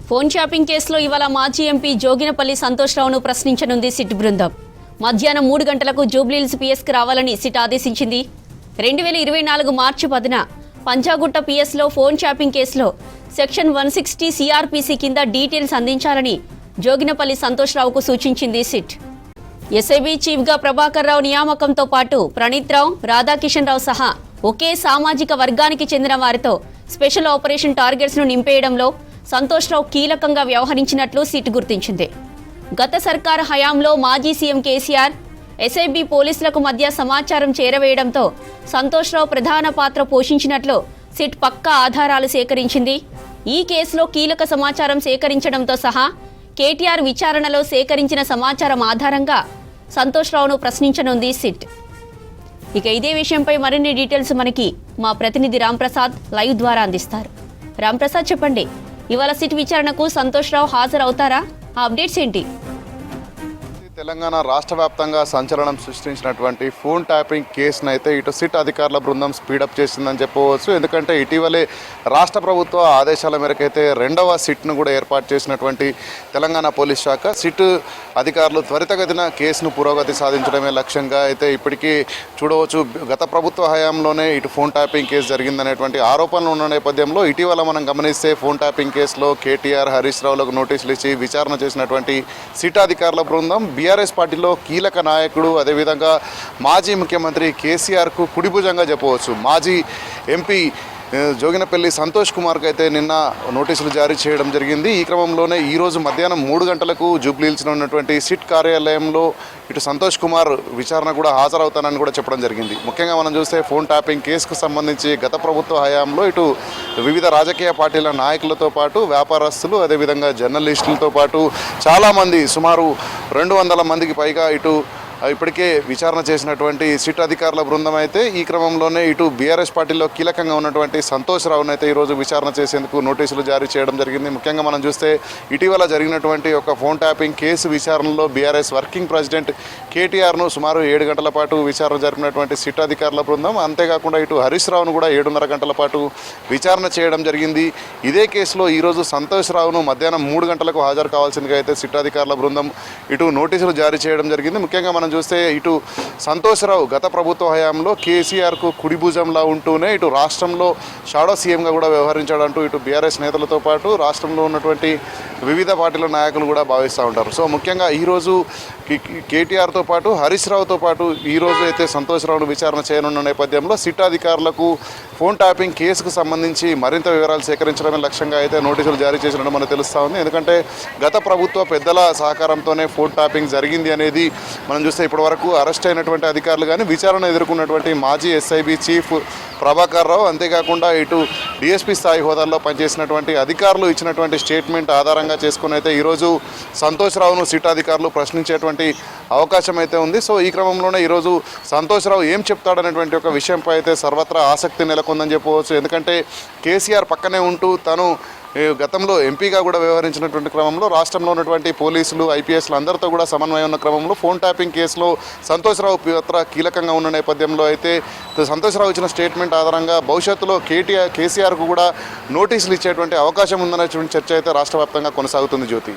Phone shopping కేసులో ఇవాళ మాజీ ఎంపీ జోగినపల్లి సంతోష్రావును ప్రశ్నించనుంది సిట్ బృందం. మధ్యాహ్నం 3 గంటలకు జూబ్లీహిల్స్ పిఎస్కి రావాలని సిట్ ఆదేశించింది. 2024 మార్చి 10న పంజాగుట్ట పిఎస్లో ఫోన్ షాపింగ్ కేసులో సెక్షన్ 160 సిఆర్పిసి కింద డీటెయిల్స్ అందించాలని జోగినపల్లి సంతోష్రావుకు సూచించింది సిట్. ఎస్ఐబి చీఫ్గా ప్రభాకర్ రావు నియామకంతో పాటు ప్రణీత్ రావు, రాధాకిషన్ రావు సహా ఒకే సామాజిక వర్గానికి చెందిన వారితో స్పెషల్ ఆపరేషన్ టార్గెట్స్ను నింపేయడంలో సంతోష్రావు కీలకంగా వ్యవహరించినట్లు సిట్ గుర్తించింది. గత సర్కారు హయాంలో మాజీ సీఎం కేసీఆర్, ఎస్ఐబి పోలీసులకు మధ్య సమాచారం చేరవేయడంతో సంతోష్రావు ప్రధాన పాత్ర పోషించినట్లు సిట్ పక్కా ఆధారాలు సేకరించింది. ఈ కేసులో కీలక సమాచారం సేకరించడంతో సహా కేటీఆర్ విచారణలో సేకరించిన సమాచారం ఆధారంగా సంతోష్రావును ప్రశ్నించనుంది సిట్. ఇక ఇదే విషయంపై మరిన్ని డీటెయిల్స్ మనకి మా ప్రతినిధి రాంప్రసాద్ లైవ్ ద్వారా అందిస్తారు. రాంప్రసాద్, చెప్పండి, ఇవాళ సిట్ విచారణకు సంతోష్రావు హాజరవుతారా? ఆ అప్డేట్స్ ఏంటి? తెలంగాణ రాష్ట్ర వ్యాప్తంగా సంచలనం సృష్టించినటువంటి ఫోన్ ట్యాపింగ్ కేసును అయితే ఇటు సిట్ అధికారుల బృందం స్పీడప్ చేసిందని చెప్పవచ్చు. ఎందుకంటే ఇటీవలే రాష్ట్ర ప్రభుత్వ ఆదేశాల మేరకు అయితే 2వ సిట్ను కూడా ఏర్పాటు చేసినటువంటి తెలంగాణ పోలీస్ శాఖ సిట్ అధికారులు త్వరితగతిన కేసును పురోగతి సాధించడమే లక్ష్యంగా అయితే ఇప్పటికీ చూడవచ్చు. గత ప్రభుత్వ హయాంలోనే ఇటు ఫోన్ ట్యాపింగ్ కేసు జరిగిందనేటువంటి ఆరోపణలు ఉన్న నేపథ్యంలో ఇటీవల మనం గమనిస్తే ఫోన్ ట్యాపింగ్ కేసులో కేటీఆర్, హరీష్ రావులకు నోటీసులు ఇచ్చి విచారణ చేసినటువంటి సిట్ అధికారుల బృందం బీఆర్ఎస్ పార్టీలో కీలక నాయకుడు, అదేవిధంగా మాజీ ముఖ్యమంత్రి కేసీఆర్కు కుడిభుజంగా చెప్పవచ్చు మాజీ ఎంపీ జోగినపల్లి సంతోష్ కుమార్కి అయితే నిన్న నోటీసులు జారీ చేయడం జరిగింది. ఈ క్రమంలోనే ఈరోజు మధ్యాహ్నం 3 గంటలకు జూబ్లీహిల్స్లో ఉన్నటువంటి సిట్ కార్యాలయంలో ఇటు సంతోష్ కుమార్ విచారణ కూడా హాజరవుతానని కూడా చెప్పడం జరిగింది. ముఖ్యంగా మనం చూస్తే ఫోన్ ట్యాపింగ్ కేసుకు సంబంధించి గత ప్రభుత్వ హయాంలో ఇటు వివిధ రాజకీయ పార్టీల నాయకులతో పాటు వ్యాపారస్తులు, అదేవిధంగా జర్నలిస్టులతో పాటు చాలామంది సుమారు 200 మందికి పైగా ఇటు ఇప్పటికే విచారణ చేసినటువంటి సిట్ అధికారుల బృందం అయితే ఈ క్రమంలోనే ఇటు బీఆర్ఎస్ పార్టీలో కీలకంగా ఉన్నటువంటి సంతోష్ రావును అయితే ఈరోజు విచారణ చేసేందుకు నోటీసులు జారీ చేయడం జరిగింది. ముఖ్యంగా మనం చూస్తే ఇటీవల జరిగినటువంటి ఒక ఫోన్ ట్యాపింగ్ కేసు విచారణలో బీఆర్ఎస్ వర్కింగ్ ప్రెసిడెంట్ కేటీఆర్ను సుమారు 7 గంటల పాటు విచారణ జరిపినటువంటి సిట్ అధికారుల బృందం, అంతేకాకుండా ఇటు హరీష్ రావును కూడా 7:30 గంటల పాటు విచారణ చేయడం జరిగింది. ఇదే కేసులో ఈరోజు సంతోష్ రావును మధ్యాహ్నం 3 గంటలకు హాజరు కావాల్సిందిగా అయితే సిట్ అధికారుల బృందం ఇటు నోటీసులు జారీ చేయడం జరిగింది. ముఖ్యంగా మనం చూస్తే ఇటు సంతోష్రావు గత ప్రభుత్వ హయాంలో కేసీఆర్కు కుడిభుజంలా ఉంటూనే ఇటు రాష్ట్రంలో షాడో సీఎంగా కూడా వ్యవహరించాడంటూ ఇటు బీఆర్ఎస్ నేతలతో పాటు రాష్ట్రంలో ఉన్నటువంటి వివిధ పార్టీల నాయకులు కూడా భావిస్తూ ఉంటారు. సో ముఖ్యంగా ఈరోజు కేటీఆర్తో పాటు హరీష్ రావుతో పాటు ఈరోజు అయితే సంతోష్రావును విచారణ చేయనున్న నేపథ్యంలో సిట్ అధికారులకు ఫోన్ ట్యాపింగ్ కేసుకు సంబంధించి మరింత వివరాలు సేకరించడమే లక్ష్యంగా అయితే నోటీసులు జారీ చేసినట్టు మనకు తెలుస్తూ ఉంది. ఎందుకంటే గత ప్రభుత్వ పెద్దల సహకారంతోనే ఫోన్ ట్యాపింగ్ జరిగింది అనేది మనం చూస్తే ఇప్పటివరకు అరెస్ట్ అయినటువంటి అధికారులు కానీ విచారణ ఎదుర్కొన్నటువంటి మాజీ ఎస్ఐబి చీఫ్ ప్రభాకర్ రావు, అంతేకాకుండా ఇటు డిఎస్పీ స్థాయి హోదాల్లో పనిచేసినటువంటి అధికారులు ఇచ్చినటువంటి స్టేట్మెంట్ ఆధారంగా చేసుకుని అయితే ఈరోజు సంతోష్ రావును సిట్ అధికారులు ప్రశ్నించేటువంటి అవకాశం అయితే ఉంది. సో ఈ క్రమంలోనే ఈరోజు సంతోష్ రావు ఏం చెప్తాడనేటువంటి ఒక విషయంపై అయితే సర్వత్రా ఆసక్తి నెలకొందని చెప్పవచ్చు. ఎందుకంటే కేసీఆర్ పక్కనే ఉంటూ తను గతంలో ఎంపీగా కూడా వ్యవహరించినటువంటి క్రమంలో రాష్ట్రంలో ఉన్నటువంటి పోలీసులు, ఐపీఎస్లు అందరితో కూడా సమన్వయం ఉన్న క్రమంలో ఫోన్ ట్యాపింగ్ కేసులో సంతోష్ రావు పాత్ర కీలకంగా ఉన్న నేపథ్యంలో అయితే సంతోష్ రావు ఇచ్చిన స్టేట్మెంట్ ఆధారంగా భవిష్యత్తులో కేసీఆర్కు కూడా నోటీసులు ఇచ్చేటువంటి అవకాశం ఉందనేటువంటి చర్చ అయితే రాష్ట్ర వ్యాప్తంగా కొనసాగుతుంది. జ్యోతి.